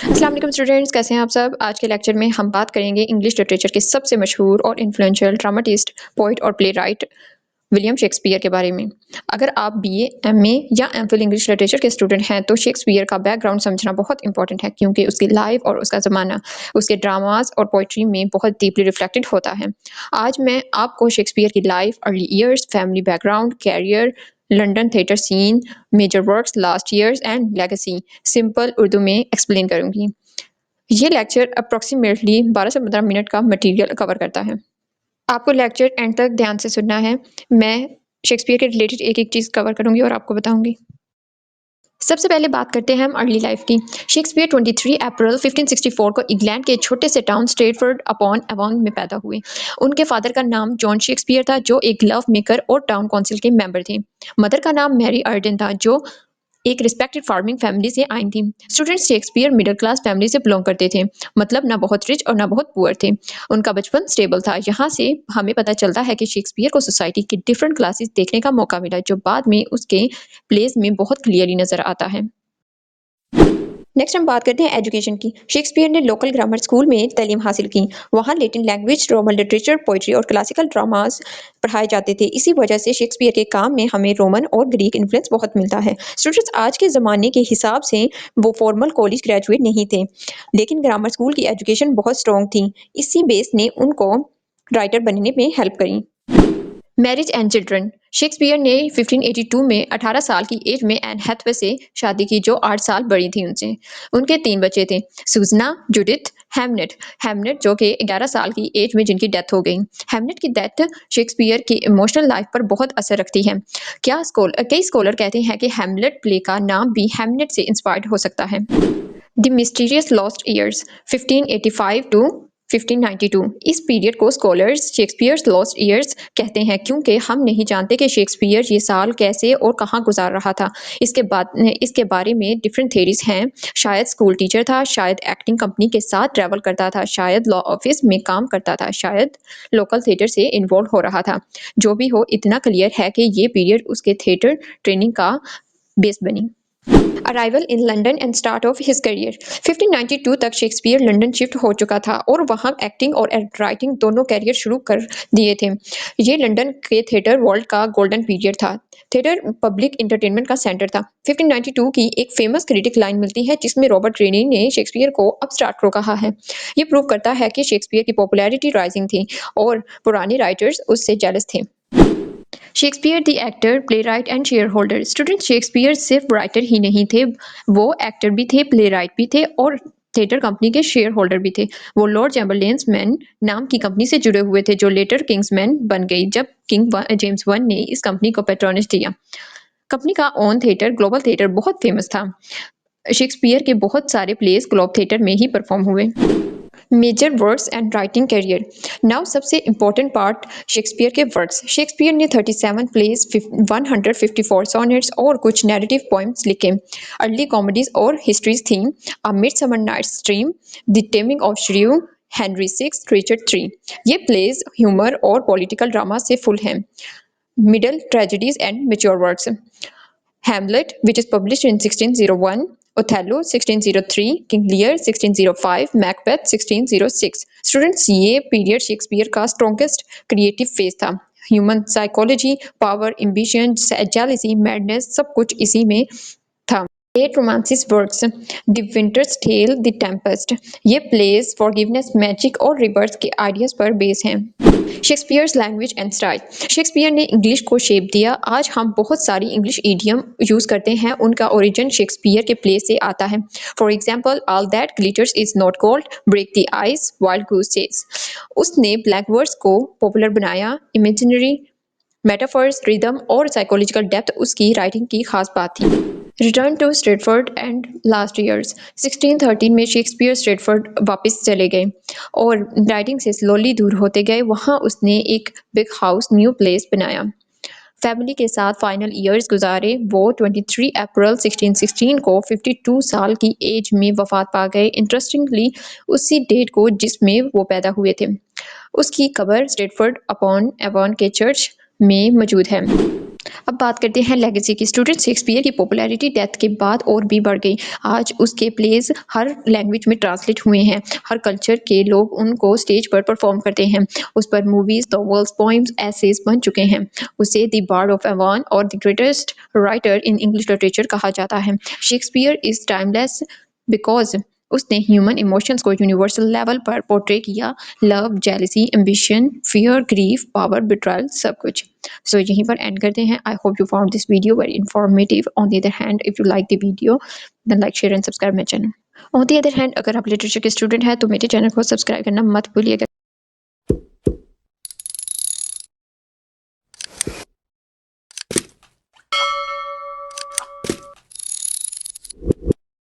अस्सलाम वालेकुम स्टूडेंट्स, कैसे हैं आप सब? आज के लेक्चर में हम बात करेंगे इंग्लिश लिटरेचर के सबसे मशहूर और इन्फ्लुएंशियल ड्रामाटिस्ट, पोएट और प्लेराइट विलियम शेक्सपियर के बारे में। अगर आप बीए, एमए या एमफिल इंग्लिश लिटरेचर के स्टूडेंट हैं तो शेक्सपियर का बैकग्राउंड समझना बहुत इंपॉर्टेंट है क्योंकि उसकी लाइफ और उसका ज़माना उसके ड्रामास और पोइट्री में बहुत डीपली रिफ्लेक्टेड होता है। आज मैं आपको शेक्सपियर की life, early years, family background, career, London theatre scene, major works, last years and legacy simple Urdu में एक्सप्लेन करूंगी। ये लेक्चर अप्रॉक्सीमेटली 12 से 15 मिनट का मटेरियल कवर करता है। आपको लेक्चर एंड तक ध्यान से सुनना है। मैं शेक्सपियर के रिलेटेड एक-एक चीज़ कवर करूँगी और आपको बताऊँगी। सबसे पहले बात करते हैं हम अर्ली लाइफ की। शेक्सपियर 23 अप्रैल 1564 को इंग्लैंड के छोटे से टाउन स्ट्रेटफोर्ड अपॉन एवॉन में पैदा हुए। उनके फादर का नाम जॉन शेक्सपियर था जो एक लव मेकर और टाउन काउंसिल के मेंबर थे। मदर का नाम मैरी अर्डन था जो एक रिस्पेक्टेड फार्मिंग फैमिली से आई थी। Student Shakespeare middle class family से बिलोंग करते थे, मतलब ना बहुत रिच और ना बहुत पुअर थे। उनका बचपन स्टेबल था। यहाँ से हमें पता चलता है कि शेक्सपियर को सोसाइटी के डिफरेंट क्लासेस देखने का मौका मिला जो बाद में उसके प्लेस में बहुत क्लियरली नजर आता है। नेक्स्ट हम बात करते हैं एजुकेशन की। शेक्सपियर ने लोकल ग्रामर स्कूल में तालीम हासिल की। वहाँ Latin language, Roman literature, poetry और क्लासिकल ड्रामास पढ़ाए जाते थे। इसी वजह से शेक्सपियर के काम में हमें रोमन और ग्रीक इन्फ्लुएंस बहुत मिलता है। स्टूडेंट्स आज के ज़माने के हिसाब से वो फॉर्मल कॉलेज ग्रेजुएट नहीं थे, लेकिन ग्रामर स्कूल की एजुकेशन बहुत स्ट्रॉन्ग थी। इसी बेस ने उनको राइटर बनने में हेल्प करी। Marriage and children. शेक्सपियर ने 1582 में 18 साल की एज में एन हैथवे से शादी की जो 8 साल बड़ी थी उनसे। उनके 3 बच्चे थे, सुजना, जुडिथ, हैमनेट। हैमनेट जो कि 11 साल की एज में जिनकी डेथ हो गई। हैमनेट की डेथ शेक्सपियर की इमोशनल लाइफ पर बहुत असर रखती है। कई स्कॉलर कहते हैं कि हैमलेट प्ले का नाम भी हैमनेट से इंस्पायर्ड हो सकता है। The mysterious lost years 1585 to 1592। इस पीरियड को स्कॉलर्स शेक्सपियर्स लॉस्ट ईयर्स कहते हैं क्योंकि हम नहीं जानते कि शेक्सपियर ये साल कैसे और कहाँ गुजार रहा था। इसके बारे में डिफरेंट थेरीज हैं। शायद स्कूल टीचर था, शायद एक्टिंग कंपनी के साथ ट्रैवल करता था, शायद लॉ ऑफिस में काम करता था, शायद लोकल थिएटर से इन्वॉल्व हो रहा था। जो भी हो, इतना क्लियर है कि ये पीरियड उसके थिएटर ट्रेनिंग का बेस बनी। Arrival in London and start of his career. 1592 तक शेक्सपियर लंदन शिफ्ट हो चुका था और वहाँ एक्टिंग और राइटिंग दोनों कैरियर शुरू कर दिए थे। ये लंदन के थिएटर वर्ल्ड का गोल्डन पीरियड था। थिएटर पब्लिक इंटरटेनमेंट का सेंटर था। 1592 की एक फेमस क्रिटिक लाइन मिलती है जिसमें रॉबर्ट ग्रीनी ने शेक्सपियर को अपस्टार्ट को कहा है। ये प्रूव करता है कि शेक्सपियर की पॉपुलैरिटी राइजिंग थी और पुराने राइटर्स उससे जेलस थे। Shakespeare the actor, playwright and share holder. Student Shakespeare सिर्फ राइटर ही नहीं थे, वो एक्टर भी थे, प्लेराइट भी थे और थिएटर कंपनी के शेयर होल्डर भी थे। वो लॉर्ड चैम्बरलेन्स मैन नाम की कंपनी से जुड़े हुए थे जो लेटर किंग्समैन बन गई जब जेम्स वन ने इस कंपनी को पेट्रोनेज दिया। कंपनी का ओन थिएटर ग्लोबल थिएटर बहुत फेमस था। शेक्सपियर के बहुत सारे प्लेस ग्लोब थिएटर में ही परफॉर्म हुए। Major works and writing career. Now सबसे इम्पोर्टेंट पार्ट शेक्सपियर के वर्क्स। शेक्सपियर ने 37 प्लेस, 154 सोनेट्स और कुछ नैरेटिव पोएम्स लिखे। अर्ली कॉमेडीज और हिस्ट्रीज थी a Midsummer Night's Dream, the Taming of Shrew, Henry six, Richard three. ये प्लेस ह्यूमर और पॉलिटिकल ड्रामा से फुल हैं। Middle tragedies and mature works. Hamlet, which is published in 1601, Othello 1603, King Lear 1605, Macbeth 1606। Students, ये period Shakespeare का strongest creative phase था। Human psychology, power, ambition, jealousy, madness सब कुछ इसी में था। Late romances works. The winter's tale, the tempest. ये plays forgiveness, magic और रिबर्थ के आइडियाज पर बेस हैं। Shakespeare's language and style. Shakespeare ने इंग्लिश को शेप दिया। आज हम बहुत सारी इंग्लिश इडियम यूज करते हैं, उनका ओरिजिन शेक्सपियर के प्ले से आता है। For example, all that glitters is not gold, break the ice, wild goose chase. उसने ब्लैक वर्ड्स को पॉपुलर बनाया। इमेजिनरी, मेटाफर्स, रिदम और साइकोलॉजिकल डेप्थ उसकी राइटिंग की खास बात थी। Return to Stratford and last years. 1613 में शेक्सपियर स्ट्रेटफोर्ड वापस चले गए और राइटिंग से स्लोली दूर होते गए। वहाँ उसने एक बिग हाउस, न्यू प्लेस बनाया। फैमिली के साथ फाइनल ईयर्स गुजारे। वो 23 अप्रैल 1616 को 52 साल की एज में वफात पा गए। इंटरेस्टिंगली उसी डेट को जिसमें वो पैदा हुए थे। उसकी कब्र स्ट्रेटफोर्ड अपॉन एवॉन के चर्च में मौजूद है। अब बात करते हैं लेगेसी की। स्टूडेंट शेक्सपियर की पॉपुलैरिटी डेथ के बाद और भी बढ़ गई। आज उसके प्लेस हर लैंग्वेज में ट्रांसलेट हुए हैं। हर कल्चर के लोग उनको स्टेज पर परफॉर्म करते हैं। उस पर मूवीज, नॉवेल्स, पोइम्स, एसेज बन चुके हैं। उसे द बार्ड ऑफ एवान और the greatest writer in English literature कहा जाता है। शेक्सपियर इज टाइमलेस बिकॉज उसने ह्यूमन इमोशंस को यूनिवर्सल लेवल पर पोर्ट्रे किया। Love, jealousy, ambition, fear, grief, power, betrayal, सब कुछ। सो यहीं पर एंड करते हैं। I hope you found this video very informative. On the other hand, if you like the video then like, share and subscribe my channel. On the other hand, अगर आप literature के student हैं तो मेरे channel को subscribe करना मत भूलिएगा।